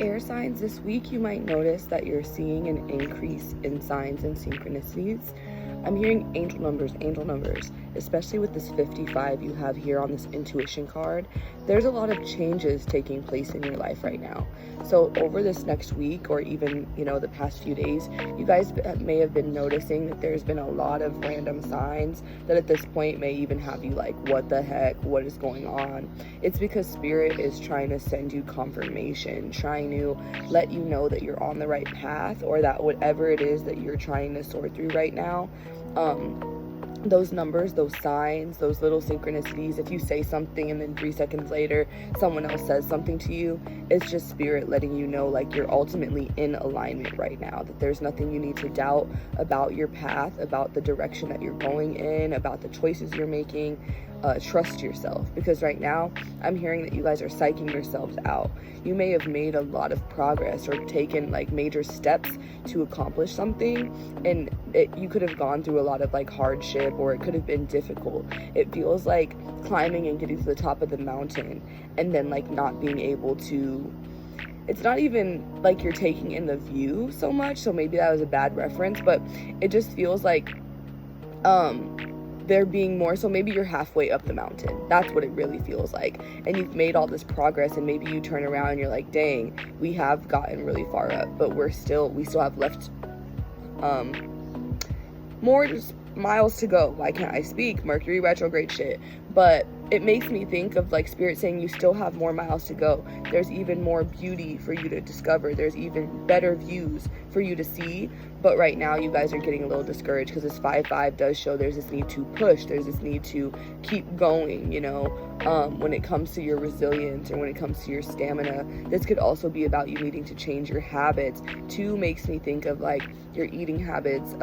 Air signs, this week you might notice that you're seeing an increase in signs and synchronicities. I'm hearing angel numbers, especially with this 55 you have here on this intuition card. There's a lot of changes taking place in your life right now. So over this next week, or even, the past few days, you guys may have been noticing that there's been a lot of random signs that at this point may even have you like, what the heck, what is going on? It's because Spirit is trying to send you confirmation, trying to let you know that you're on the right path, or that whatever it is that you're trying to sort through right now, those numbers, those signs, those little synchronicities, if you say something and then 3 seconds later someone else says something to you, it's just Spirit letting you know like you're ultimately in alignment right now, that there's nothing you need to doubt about your path, about the direction that you're going in, about the choices you're making. Trust yourself, because right now I'm hearing that you guys are psyching yourselves out. You may have made a lot of progress or taken like major steps to accomplish something, and you could have gone through a lot of like hardship, or it could have been difficult. It feels like climbing and getting to the top of the mountain and then like not being able to, it's not even like you're taking in the view so much, so maybe that was a bad reference, but it just feels like there being more, so maybe you're halfway up the mountain. That's what it really feels like, and you've made all this progress, and maybe you turn around and you're like, dang, we have gotten really far up, but we still have left more just miles to go. Why can't I speak? Mercury retrograde shit. But it makes me think of like Spirit saying you still have more miles to go. There's even more beauty for you to discover. There's even better views for you to see. But right now you guys are getting a little discouraged because this 5-5 does show there's this need to push. There's this need to keep going, when it comes to your resilience or when it comes to your stamina. This could also be about you needing to change your habits. 2 makes me think of like your eating habits.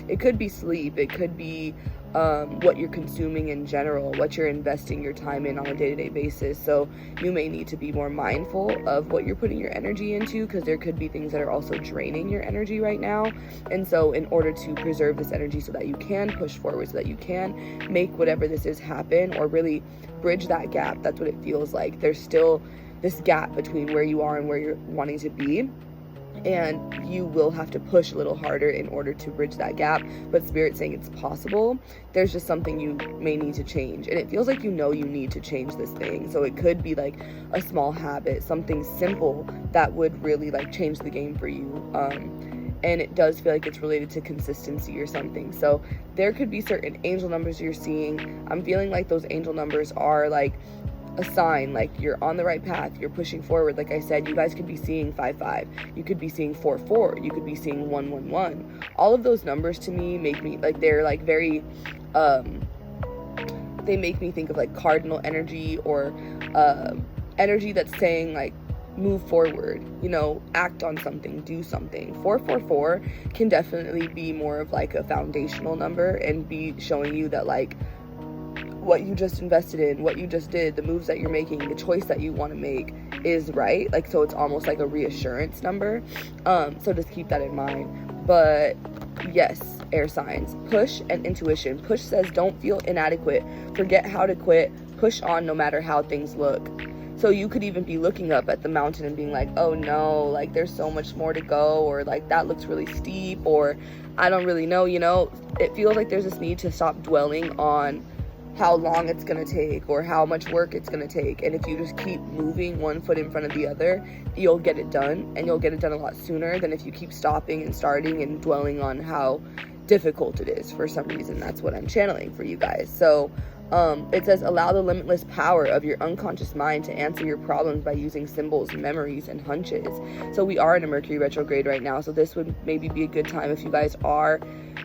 It could be sleep. It could be what you're consuming in general, what you're investing your time in on a day-to-day basis. So you may need to be more mindful of what you're putting your energy into, because there could be things that are also draining your energy right now. And so in order to preserve this energy so that you can push forward, so that you can make whatever this is happen, or really bridge that gap, that's what it feels like. There's still this gap between where you are and where you're wanting to be, and you will have to push a little harder in order to bridge that gap. But Spirit's saying it's possible. There's just something you may need to change, and it feels like you need to change this thing. So it could be like a small habit, something simple that would really like change the game for you. And it does feel like it's related to consistency or something. So there could be certain angel numbers you're seeing. I'm feeling like those angel numbers are like a sign, like you're on the right path, you're pushing forward. Like I said, you guys could be seeing 5-5, you could be seeing 4-4, you could be seeing 1-1-1. All of those numbers to me make me like, they're like very they make me think of like cardinal energy, or energy that's saying like move forward, act on something, do something. 4-4-4 can definitely be more of like a foundational number and be showing you that like what you just invested in, what you just did, the moves that you're making, the choice that you want to make is right. Like, so it's almost like a reassurance number. So just keep that in mind. But yes, air signs, push and intuition. Push says don't feel inadequate, forget how to quit, push on no matter how things look. So you could even be looking up at the mountain and being like, oh no, like there's so much more to go, or like that looks really steep, or I don't really know, it feels like there's this need to stop dwelling on how long it's gonna take or how much work it's gonna take. And if you just keep moving one foot in front of the other, you'll get it done, and you'll get it done a lot sooner than if you keep stopping and starting and dwelling on how difficult it is. For some reason, that's what I'm channeling for you guys. So it says allow the limitless power of your unconscious mind to answer your problems by using symbols, memories, and hunches. So we are in a Mercury retrograde right now, so this would maybe be a good time if you guys are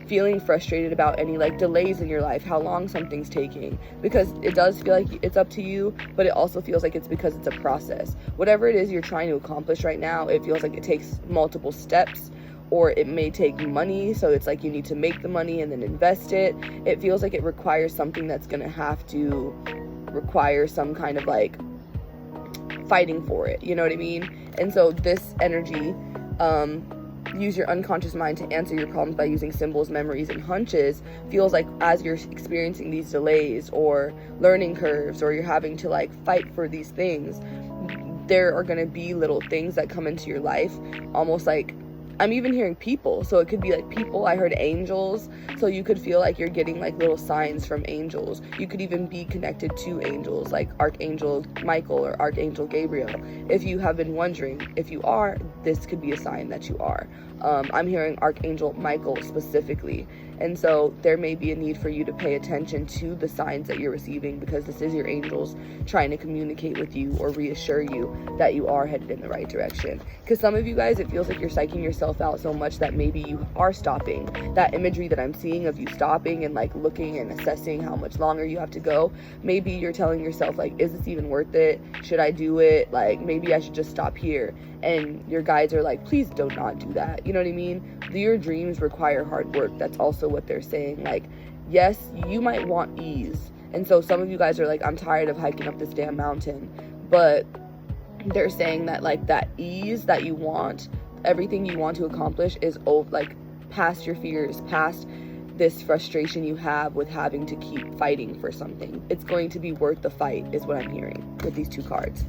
feeling frustrated about any like delays in your life, how long something's taking, because it does feel like it's up to you, but it also feels like it's because it's a process. Whatever it is you're trying to accomplish right now, it feels like it takes multiple steps, or it may take money, so it's like you need to make the money and then invest it. It feels like it requires something that's gonna have to require some kind of like fighting for it, you know what I mean? And so this energy, use your unconscious mind to answer your problems by using symbols, memories, and hunches, feels like as you're experiencing these delays or learning curves, or you're having to like fight for these things, there are going to be little things that come into your life, almost like, I'm even hearing people, so it could be like people. I heard angels, so you could feel like you're getting like little signs from angels. You could even be connected to angels, like Archangel Michael or Archangel Gabriel. If you have been wondering if you are, this could be a sign that you are. I'm hearing Archangel Michael specifically, and so there may be a need for you to pay attention to the signs that you're receiving, because this is your angels trying to communicate with you or reassure you that you are headed in the right direction. Because some of you guys, it feels like you're psyching yourself out so much that maybe you are stopping. That imagery that I'm seeing of you stopping and like looking and assessing how much longer you have to go, maybe you're telling yourself like, is this even worth it? Should I do it? Like, maybe I should just stop here. And your guides are like, please do not do that. You know what I mean? Your dreams require hard work. That's also what they're saying. Like, yes, you might want ease. And so some of you guys are like, I'm tired of hiking up this damn mountain. But they're saying that like that ease that you want, everything you want to accomplish is like past your fears, past this frustration you have with having to keep fighting for something. It's going to be worth the fight is what I'm hearing with these two cards.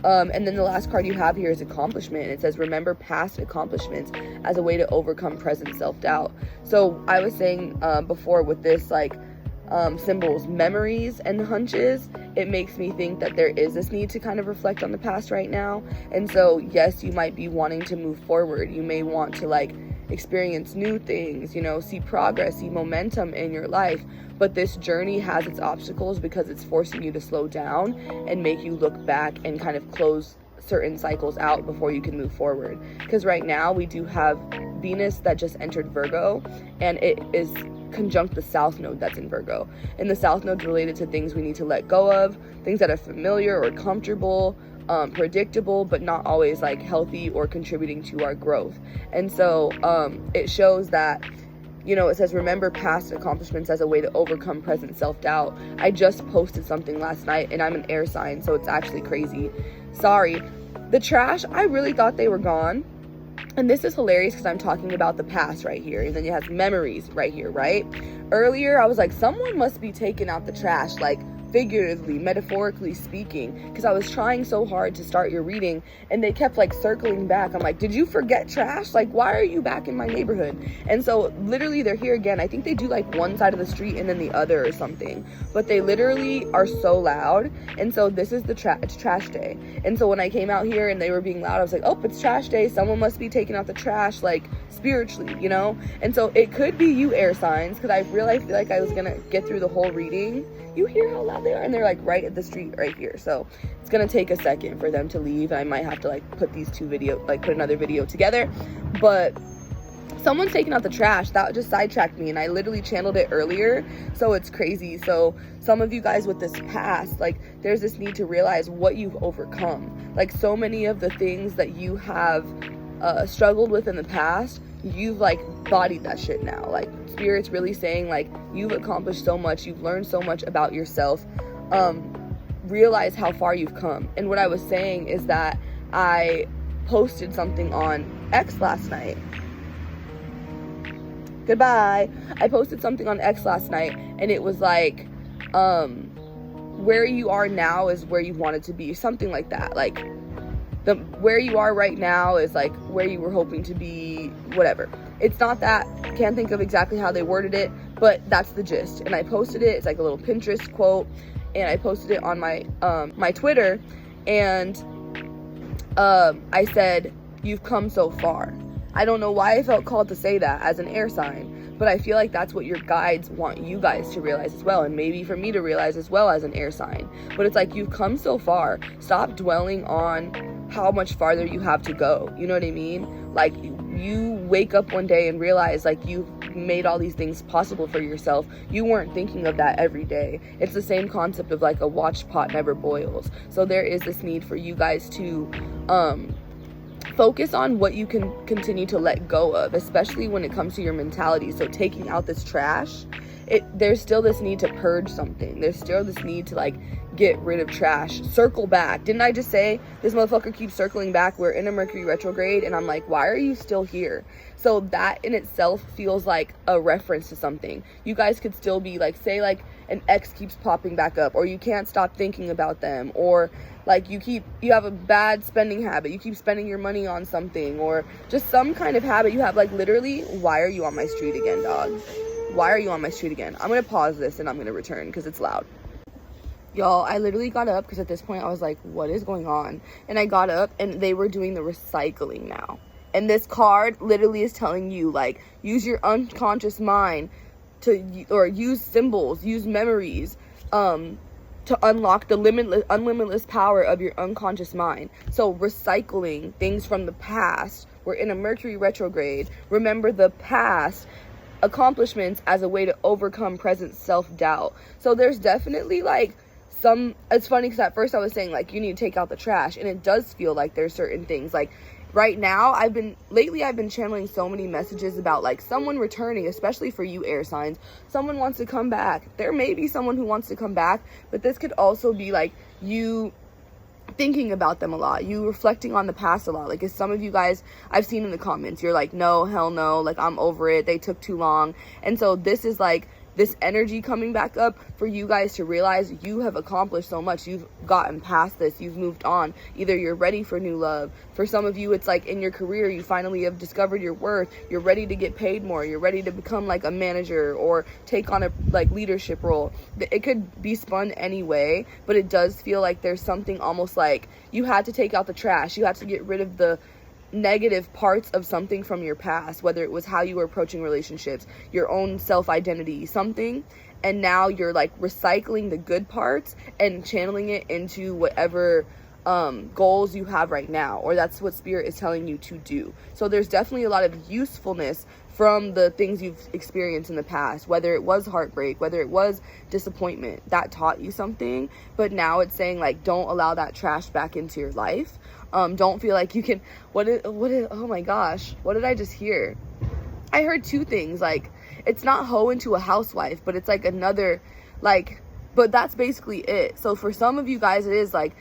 And then the last card you have here is accomplishment. And it says, remember past accomplishments as a way to overcome present self-doubt. So I was saying before with this, like, symbols, memories and hunches, it makes me think that there is this need to kind of reflect on the past right now. And so, yes, you might be wanting to move forward. You may want to, like, experience new things, you know, see progress, see momentum in your life. But this journey has its obstacles because it's forcing you to slow down and make you look back and kind of close certain cycles out before you can move forward. Because right now we do have Venus that just entered Virgo, and it is conjunct the South Node that's in Virgo. And the South Node's related to things we need to let go of, things that are familiar or comfortable, predictable, but not always like healthy or contributing to our growth. And so it shows that, you know, it says, remember past accomplishments as a way to overcome present self-doubt. I just posted something last night, and I'm an air sign, so it's actually crazy. Sorry. The trash, I really thought they were gone. And this is hilarious because I'm talking about the past right here. And then you have memories right here, right? Earlier, I was like, someone must be taking out the trash, like, figuratively, metaphorically speaking, because I was trying so hard to start your reading and they kept like circling back. I'm like, did you forget trash? Like, why are you back in my neighborhood? And so literally they're here again. I think they do like one side of the street and then the other or something, but they literally are so loud. And so this is the it's trash day. And so when I came out here and they were being loud, I was like, oh, it's trash day. Someone must be taking out the trash, like spiritually, you know? And so it could be you air signs, because I really feel like I was gonna get through the whole reading. You hear how loud they are, and they're like right at the street right here. So it's gonna take a second for them to leave. I might have to like put these two videos, like put another video together. But someone's taking out the trash. That just sidetracked me, and I literally channeled it earlier, so it's crazy. So some of you guys with this past, like, there's this need to realize what you've overcome. Like, so many of the things that you have struggled with in the past, you've like bodied that shit now. Like, spirit's really saying like, you've accomplished so much, you've learned so much about yourself. Realize how far you've come. And what I was saying is that I posted something on X last night. Goodbye. I posted something on X last night, and it was like, where you are now is where you wanted to be, something like that. Like, where you are right now is like where you were hoping to be, whatever. It's not that, can't think of exactly how they worded it, but that's the gist. And I posted it. It's like a little Pinterest quote, and I posted it on my my Twitter, and I said, you've come so far. I don't know why I felt called to say that as an air sign, but I feel like that's what your guides want you guys to realize as well, and maybe for me to realize as well as an air sign. But it's like, you've come so far. Stop dwelling on how much farther you have to go. You know what I mean? Like, you wake up one day and realize like you've made all these things possible for yourself. You weren't thinking of that every day. It's the same concept of like a watched pot never boils. So there is this need for you guys to focus on what you can continue to let go of, especially when it comes to your mentality. So taking out this trash, there's still this need to purge something. There's still this need to like get rid of trash. Circle back. Didn't I just say this motherfucker keeps circling back? We're in a Mercury retrograde, and I'm like, why are you still here? So that in itself feels like a reference to something. You guys could still be like, say like an ex keeps popping back up, or you can't stop thinking about them, or like you have a bad spending habit, you keep spending your money on something, or just some kind of habit you have. Like, literally, why are you on my street again, dog? Why are you on my street again? I'm gonna pause this and I'm gonna return because it's loud. Y'all, I literally got up because at this point I was like, what is going on? And I got up and they were doing the recycling now. And this card literally is telling you, like, use your unconscious mind or use symbols, use memories, to unlock the unlimitless power of your unconscious mind. So recycling things from the past. We're in a Mercury retrograde. Remember the past accomplishments as a way to overcome present self-doubt. So there's definitely like it's funny because at first I was saying like you need to take out the trash, and it does feel like there's certain things like right now I've been channeling so many messages about like someone returning, especially for you air signs. Someone wants to come back. There may be someone who wants to come back, but this could also be like you thinking about them a lot, you reflecting on the past a lot. Like, as some of you guys I've seen in the comments, you're like, no, hell no, like I'm over it, they took too long. And so this is like this energy coming back up for you guys to realize you have accomplished so much. You've gotten past this. You've moved on. Either you're ready for new love. For some of you, it's like in your career, you finally have discovered your worth. You're ready to get paid more. You're ready to become like a manager or take on a like leadership role. It could be spun any way, but it does feel like there's something almost like you had to take out the trash. You had to get rid of the negative parts of something from your past, whether it was how you were approaching relationships, your own self-identity, something, and now you're like recycling the good parts and channeling it into whatever goals you have right now, or that's what spirit is telling you to do. So there's definitely a lot of usefulness from the things you've experienced in the past, whether it was heartbreak, whether it was disappointment, that taught you something. But now it's saying like, don't allow that trash back into your life. Don't feel like you can, oh my gosh, what did I just hear? I heard two things. Like, it's not hoe into a housewife, but it's like another, like, but that's basically it. So for some of you guys, it is like,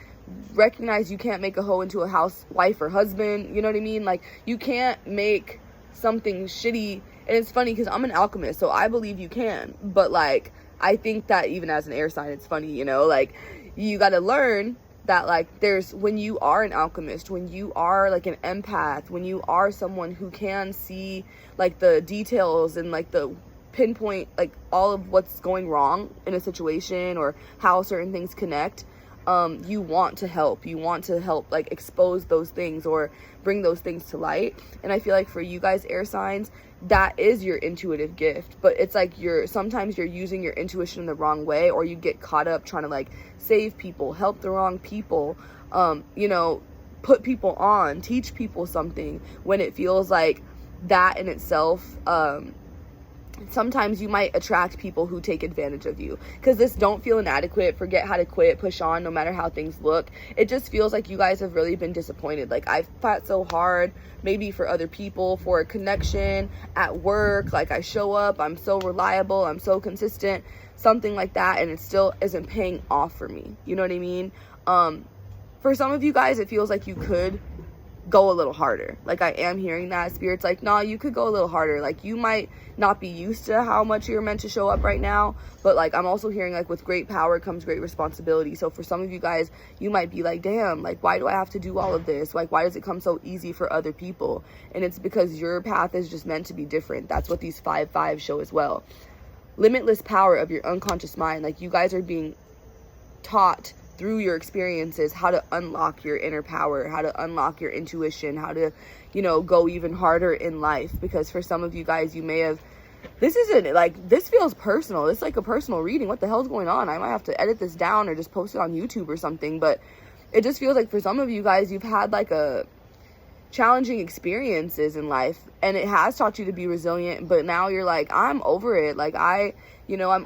recognize you can't make a hoe into a housewife or husband. You know what I mean? Like, you can't make something shitty. And it's funny because I'm an alchemist, so I believe you can. But like, I think that even as an air sign, it's funny, you know, like, you got to learn that like when you are an alchemist, when you are like an empath, when you are someone who can see like the details and like the pinpoint like all of what's going wrong in a situation or how certain things connect, you want to help like expose those things or bring those things to light. And I feel like for you guys air signs, that is your intuitive gift, but it's like sometimes you're using your intuition in the wrong way, or you get caught up trying to like save people, help the wrong people, you know, put people on, teach people something, when it feels like that in itself, sometimes you might attract people who take advantage of you. Because this don't feel inadequate, forget how to quit, push on no matter how things look. It just feels like you guys have really been disappointed. Like, I've fought so hard, maybe for other people, for a connection at work. Like, I show up, I'm so reliable, I'm so consistent, something like that, and it still isn't paying off for me. You know what I mean? For some of you guys, it feels like you could go a little harder. Like, I am hearing that spirit's like, nah, you could go a little harder. Like, you might not be used to how much you're meant to show up right now, but like, I'm also hearing like with great power comes great responsibility. So for some of you guys, you might be like, damn, like, why do I have to do all of this? Like, why does it come so easy for other people? And it's because your path is just meant to be different. That's what these 5-5 show as well. Limitless power of your unconscious mind. Like, you guys are being taught through your experiences how to unlock your inner power, how to unlock your intuition, how to, you know, go even harder in life. Because for some of you guys, you may have, this feels personal. It's like a personal reading. What the hell's going on? I might have to edit this down or just post it on YouTube or something. But it just feels like for some of you guys, you've had like a challenging experiences in life, and it has taught you to be resilient. But now you're like, I'm over it. Like, I'm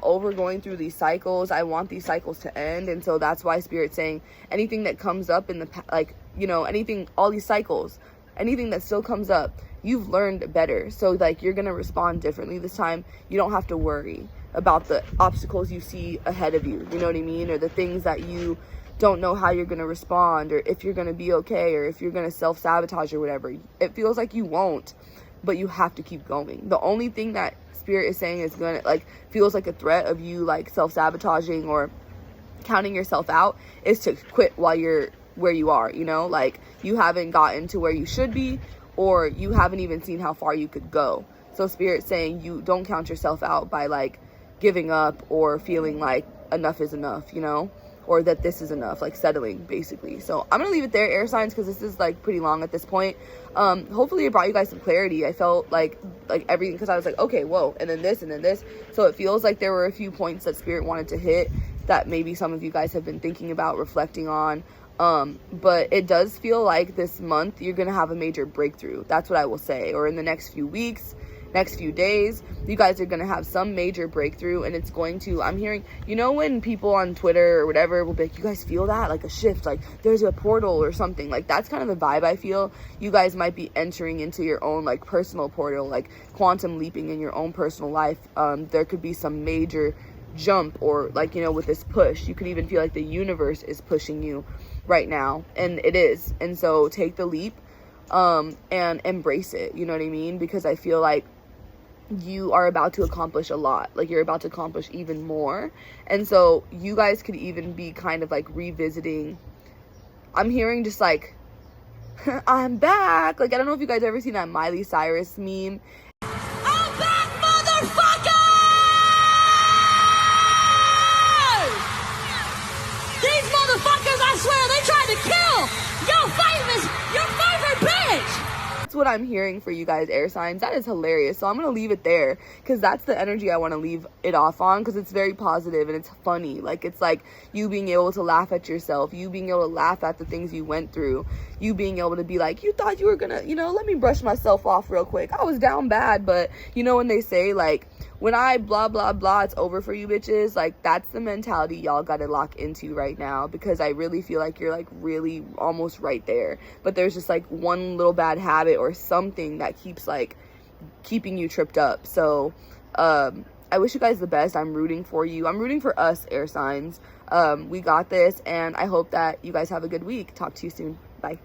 over going through these cycles. I want these cycles to end. And so that's why Spirit's saying anything that comes up in the, like, you know, anything, all these cycles, anything that still comes up, you've learned better. So like, you're going to respond differently this time. You don't have to worry. about the obstacles you see ahead of you, you know what I mean? Or the things that you don't know how you're going to respond, or if you're going to be okay, or if you're going to self-sabotage or whatever. It feels like you won't, but you have to keep going. The only thing that Spirit is saying is going to, like, feels like a threat of you, like, self-sabotaging or counting yourself out, is to quit while you're where you are, you know? Like, you haven't gotten to where you should be, or you haven't even seen how far you could go. So Spirit's saying you don't count yourself out by, like, giving up or feeling like enough is enough, you know? Or that this is enough, like settling, basically. So I'm gonna leave it there, air signs, because this is like pretty long at this point. Hopefully it brought you guys some clarity. I felt like everything, because I was like, okay, whoa, and then this, and then this. So it feels like there were a few points that Spirit wanted to hit that maybe some of you guys have been thinking about, reflecting on. But it does feel like this month you're gonna have a major breakthrough. That's what I will say. Or in the next few weeks, next few days, you guys are gonna have some major breakthrough, and it's going to, I'm hearing, you know, when people on Twitter or whatever will be like, you guys feel that, like a shift, like there's a portal or something, like that's kind of the vibe I feel. You guys might be entering into your own, like, personal portal, like quantum leaping in your own personal life. There could be some major jump, or, like, you know, with this push, you could even feel like the universe is pushing you right now, and it is. And so take the leap, and embrace it, you know what I mean? Because I feel like you are about to accomplish a lot. Like, you're about to accomplish even more. And so you guys could even be kind of like revisiting, I'm hearing just like, I'm back. Like, I don't know if you guys ever seen that Miley Cyrus meme. I'm back, motherfucker! These motherfuckers, I swear, they tried to kill your favorite bitch! That's what I'm hearing for you guys, air signs. That is hilarious. So I'm gonna leave it there, because that's the energy I want to leave it off on, because it's very positive and it's funny. Like, it's like you being able to laugh at yourself, you being able to laugh at the things you went through, you being able to be like, you thought you were gonna, you know, let me brush myself off real quick, I was down bad. But you know, when they say, like, when I blah blah blah, it's over for you bitches, like, that's the mentality y'all gotta lock into right now, because I really feel like you're like really almost right there, but there's just like one little bad habit or something that keeps like keeping you tripped up. So I wish you guys the best. I'm rooting for you. I'm rooting for us, air signs. We got this, and I hope that you guys have a good week. Talk to you soon. Bye.